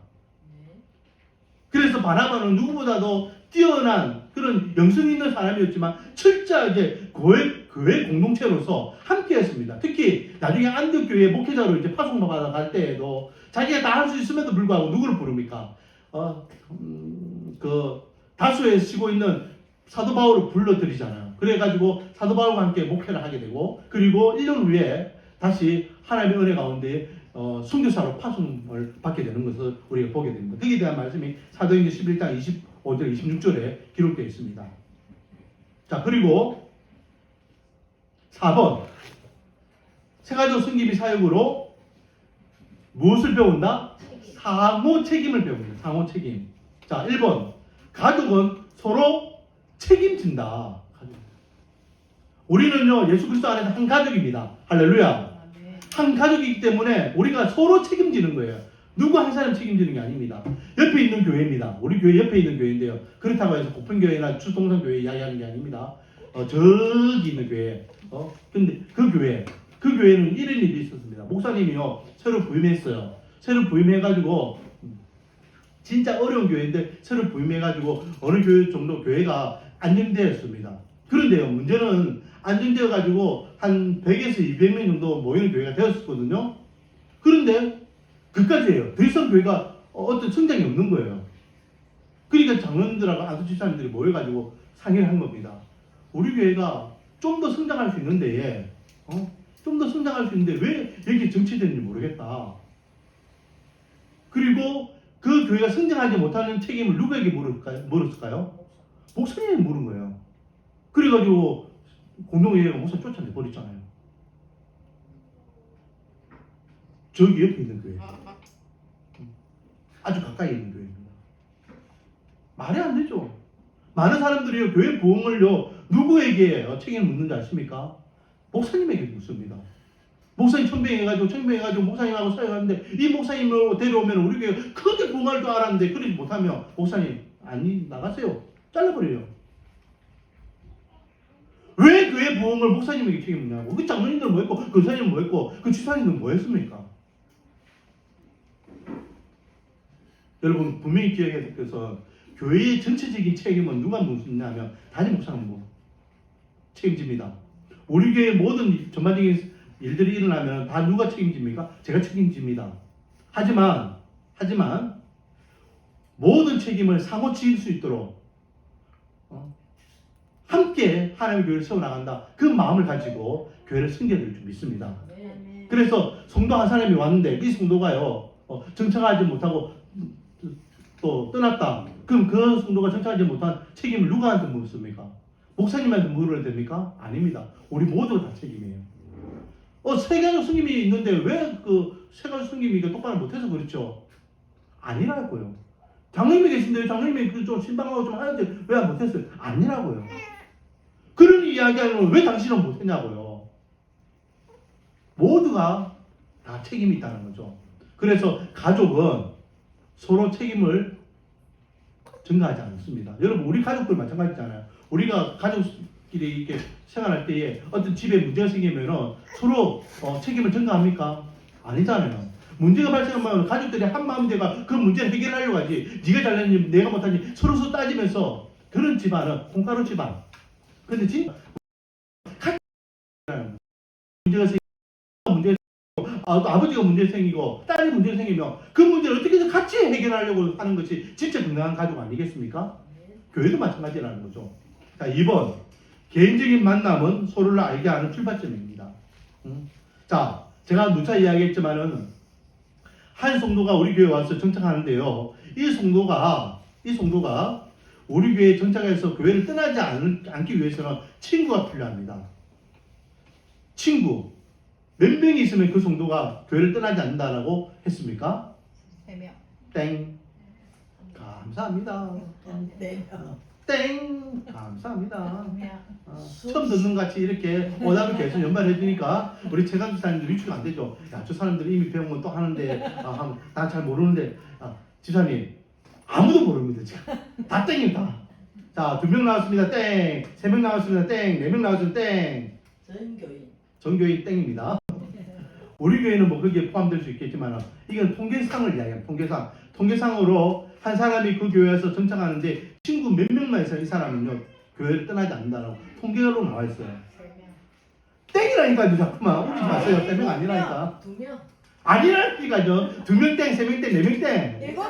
그래서 바나바는 누구보다도 뛰어난 그런 영성이 있는 사람이었지만 철저하게 교회 공동체로서 함께 했습니다. 특히 나중에 안디옥교회 목회자로 이제 파송받아 갈 때에도 자기가 다 할 수 있음에도 불구하고 누구를 부릅니까? 그 다수에 쉬고 있는 사도 바울을 불러들이잖아요. 그래가지고 사도 바울과 함께 목회를 하게 되고 그리고 1년 후에 다시 하나님의 은혜 가운데 선교사로 파송을 받게 되는 것을 우리가 보게 됩니다. 거기에 대한 말씀이 사도행전 11장 25절 26절에 기록되어 있습니다. 자, 그리고 4번 세가족 승기비 사역으로 무엇을 배운다? 상호 책임을 배웁니다. 상호 책임. 자, 1번 가족은 서로 책임진다. 우리는요, 예수 그리스도 안에서 한 가족입니다. 할렐루야. 한 가족이기 때문에 우리가 서로 책임지는 거예요. 누구 한 사람 책임지는 게 아닙니다. 옆에 있는 교회입니다. 우리 교회 옆에 있는 교회인데요. 그렇다고 해서 고픈교회나 주동산교회 이야기하는 게 아닙니다. 저기 있는 교회. 근데 그 교회는 이런 일이 있었습니다. 목사님이요, 새로 부임했어요. 새로 부임해가지고 진짜 어려운 교회인데 새로 부임해가지고 어느 교회 정도 교회가 안정되었습니다. 그런데요, 문제는 안정되어가지고 한 100에서 200명 정도 모이는 교회가 되었었거든요. 그런데 그까지예요. 더 이상 교회가 어떤 성장이 없는 거예요. 그러니까 장로님들하고 안수집사님들이 모여가지고 상의를 한 겁니다. 우리 교회가 좀 더 성장할 수 있는데, 좀 더 성장할 수 있는데 왜 이렇게 정체되는지 모르겠다. 그리고 그 교회가 성장하지 못하는 책임을 누구에게 물었을까요? 목사님에게 물은 거예요. 그래가지고 공동회의가 목사님 쫓아내버렸잖아요. 저기 옆에 있는 교회. 아주 가까이 있는 교회입니다. 말이 안 되죠. 많은 사람들이요, 교회 부흥을요, 누구에게 책임을 묻는지 아십니까? 목사님에게 묻습니다. 목사님 천병해가지고 목사님하고 사역하는데 이 목사님을 데려오면 우리 교회 크게 부흥할 줄 알았는데 그러지 못하면 목사님 아니 나가세요. 잘라버려요. 왜 교회 부흥을 목사님에게 책임있냐고. 그 장로님들 뭐 했고 그 사님 뭐 했고 그 지사님들 뭐 했습니까? 여러분 분명히 기억해야 돼서 교회의 전체적인 책임은 누가 묻느냐면 단임 목사는 책임집니다. 우리 교회 모든 전반적인 일들이 일어나면 다 누가 책임집니까? 제가 책임집니다. 하지만 모든 책임을 상호 지을 수 있도록 함께 하나님의 교회를 세워나간다. 그 마음을 가지고 교회를 섬겨드릴 줄 믿습니다. 그래서 성도 한 사람이 왔는데 이 성도가요 정착하지 못하고 또 떠났다. 그럼 그 성도가 정착하지 못한 책임을 누구한테 묻습니까? 목사님한테 물어야 됩니까? 아닙니다. 우리 모두가 다 책임이에요. 세가족 스님이 있는데 왜 그 세가족 스님이 똑바로 못해서 그렇죠? 아니라고요. 장로님이 계신데 장로님이 좀 신방하고 좀 하는데 왜 안 못했어요? 아니라고요. 그런 이야기하면 왜 당신은 못했냐고요. 모두가 다 책임이 있다는 거죠. 그래서 가족은 서로 책임을 전가하지 않습니다. 여러분 우리 가족들 마찬가지잖아요. 우리가 가족끼리 이렇게 생활할 때에 어떤 집에 문제가 생기면 서로 책임을 전가합니까? 아니잖아요. 문제가 발생하면 가족들이 한 마음 돼가 그 문제를 해결하려고 하지. 네가 잘했니 내가 못하니 서로 따지면서 그런 집안은 콩가루 집안. 근데 진짜 문제가 생기고 아버지가 문제 생기고 딸이 문제 생기면 그 문제를 어떻게든 같이 해결하려고 하는 것이 진짜 건강한 가족 아니겠습니까? 교회도 마찬가지라는 거죠. 자, 2번 개인적인 만남은 서로를 알게 하는 출발점입니다. 자, 제가 누차 이야기했지만은 한 성도가 우리 교회에 와서 정착하는데요. 이 성도가 우리 교회에 정착해서 교회를 떠나지 않기 위해서는 친구가 필요합니다. 친구. 몇 명이 있으면 그 성도가 교회를 떠나지 않는다라고 했습니까? 3명. 땡. 감사합니다. 4명. 땡. 감사합니다. 2명. 처음 듣는 같이 이렇게 오답을 계속 연발해 주니까 우리 최강 지사님들 위축이 안 되죠. 야, 저 사람들이 이미 배운 건 또 하는데 난 잘 모르는데 지사님 아무도 모릅니다 지금. 다 땡입니다. 자, 2명 나왔습니다. 땡. 3명 나왔습니다. 땡. 4명 나왔습니다. 땡. 전교인. 전교인 땡입니다. 우리 교회는 뭐 거기에 포함될 수 있겠지만 이건 통계상을 이야기합니다. 통계상. 통계상으로 한 사람이 그 교회에서 정착하는데 친구 몇 명만 있어요. 이 사람은요 교회를 떠나지 않는다라고 통계로 나와 있어요. 3명. 땡이라니까요. 자꾸만 웃지 마세요. 3명 아니라니까. 2명. 아니라니까요. 2명 땡, 3명 땡, 4명 땡. 7명.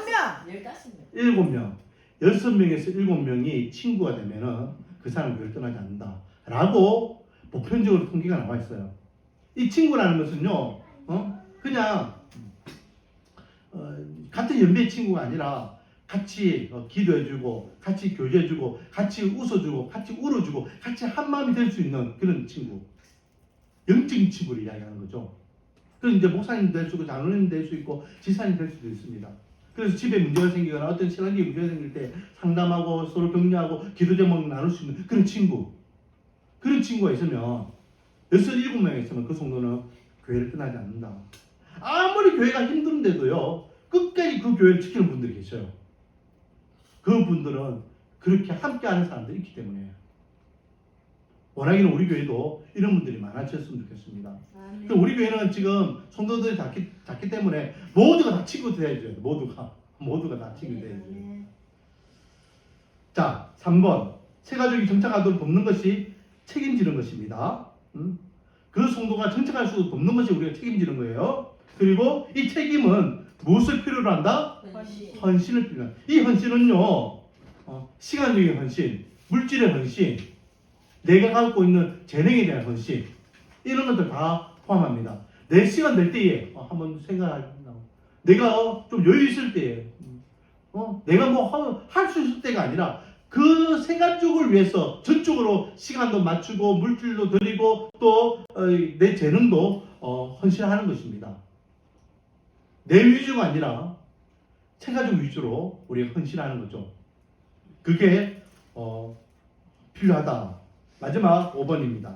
15명. 7명. 6명에서 7명이 친구가 되면은 그 사람은 교회를 떠나지 않는다. 라고 보편적으로 통계가 나와 있어요. 이 친구라는 것은요, 그냥, 같은 연배의 친구가 아니라 같이 기도해주고, 같이 교제해주고, 같이 웃어주고, 같이 울어주고, 같이 한마음이 될 수 있는 그런 친구. 영적인 친구를 이야기하는 거죠. 그래서 이제 목사님 될 수 있고, 장로님 될 수 있고, 지사님 될 수도 있습니다. 그래서 집에 문제가 생기거나 어떤 신앙적인 문제가 생길 때 상담하고 서로 격려하고 기도 제목 나눌 수 있는 그런 친구. 그런 친구가 있으면 6, 7명이 있으면 그 성도는 교회를 떠나지 않는다. 아무리 교회가 힘든데도요. 끝까지 그 교회를 지키는 분들이 계셔요. 그 분들은 그렇게 함께하는 사람들이 있기 때문에 워낙에는 우리 교회도 이런 분들이 많아졌으면 좋겠습니다. 그럼 우리 교회는 지금 성도들이 작기 때문에 모두가 다 친구 되어야죠. 모두가 다 친구 되어야죠. 자, 3번 새가족이 정착하도록 돕는 것이 책임지는 것입니다. 그 성도가 정착할 수 돕는 것이 우리가 책임지는 거예요. 그리고 이 책임은 무엇을 필요로 한다? 헌신을 필요로 한다. 이 헌신은요, 시간적인 헌신, 물질의 헌신, 내가 갖고 있는 재능에 대한 헌신, 이런 것들 다 포함합니다. 내 시간 될 때에 한번 생각하고, 내가 좀 여유 있을 때에, 내가 뭐 할 수 있을 때가 아니라 그 생활 쪽을 위해서 전적으로 시간도 맞추고 물질도 드리고 또 내 재능도 헌신하는 것입니다. 내 위주가 아니라 생활적 위주로 우리가 헌신하는 거죠. 그게 필요하다. 마지막 5번입니다.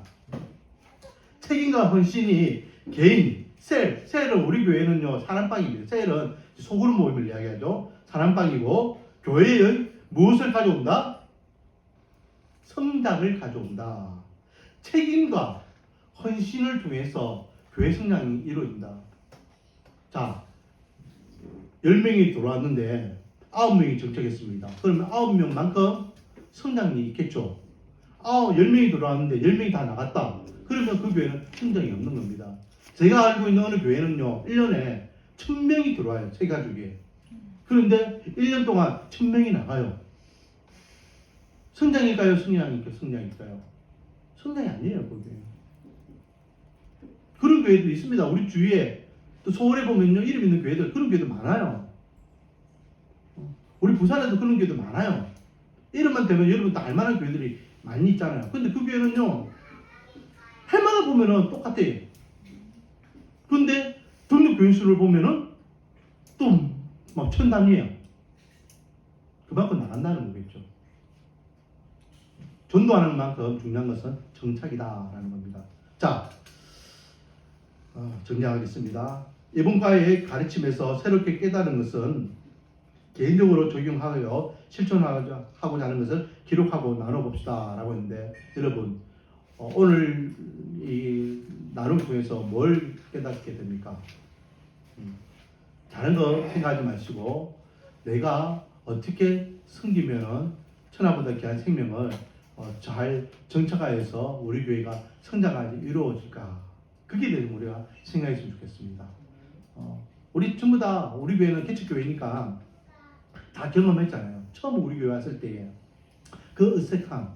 책임과 헌신이 개인, 셀은 우리 교회는요 사랑방입니다. 셀은 소그룹 모임을 이야기하죠. 사랑방이고 교회의 무엇을 가져온다? 성장을 가져온다. 책임과 헌신을 통해서 교회 성장이 이루어진다. 자, 10명이 들어왔는데 9명이 정착했습니다. 그러면 9명만큼 성장이 있겠죠. 10명이 들어왔는데 10명이 다 나갔다. 그러면 그 교회는 성장이 없는 겁니다. 제가 알고 있는 어느 교회는요 1년에 1000명이 들어와요. 세 가족이. 그런데 1년 동안 1000명이 나가요. 성장일까요? 성장일까요? 성장이 아니에요. 그게. 그런 교회도 있습니다. 우리 주위에 또 서울에 보면요 이름 있는 교회들 그런 교회도 많아요. 우리 부산에도 그런 교회도 많아요. 이름만 되면 여러분도 알만한 교회들이 많이 있잖아요. 근데 그 교회는요 해마다 보면은 똑같아요. 근데 등록 교인 수를 보면은 또 막 1000단위예요. 그만큼 나간다는 거겠죠. 전도하는 만큼 중요한 것은 정착이다라는 겁니다. 자, 정리하겠습니다. 이번 과의 가르침에서 새롭게 깨달은 것은 개인적으로 적용하여 실천하고자 하는 것을 기록하고 나눠봅시다라고 했는데 여러분 오늘 이 나눔을 통해서 뭘 깨닫게 됩니까? 다른 거 생각하지 마시고 내가 어떻게 섬기면은 천하보다 귀한 생명을 잘 정착하여서 우리 교회가 성장하지 이루어질까? 그게 대해서 우리가 생각했으면 좋겠습니다. 우리 전부 다 우리 교회는 개척교회니까 다 경험했잖아요. 처음 우리 교회 왔을 때에 그 어색함,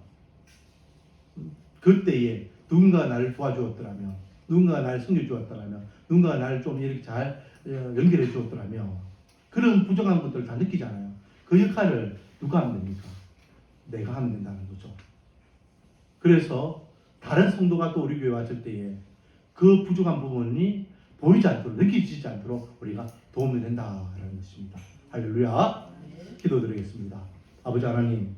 그때에 누군가 나를 도와주었더라면, 누군가 나를 섬겨주었더라면, 누군가 나를 좀 이렇게 잘 연결해 주었더라면, 그런 부족한 것들을 다 느끼잖아요. 그 역할을 누가 하면 됩니까? 내가 하면 된다는 거죠. 그래서 다른 성도가 또 우리 교회 왔을 때에 그 부족한 부분이 보이지 않도록, 느끼지지 않도록 우리가 도움이 된다라는 것입니다. 할렐루야. 기도드리겠습니다. 아버지 하나님,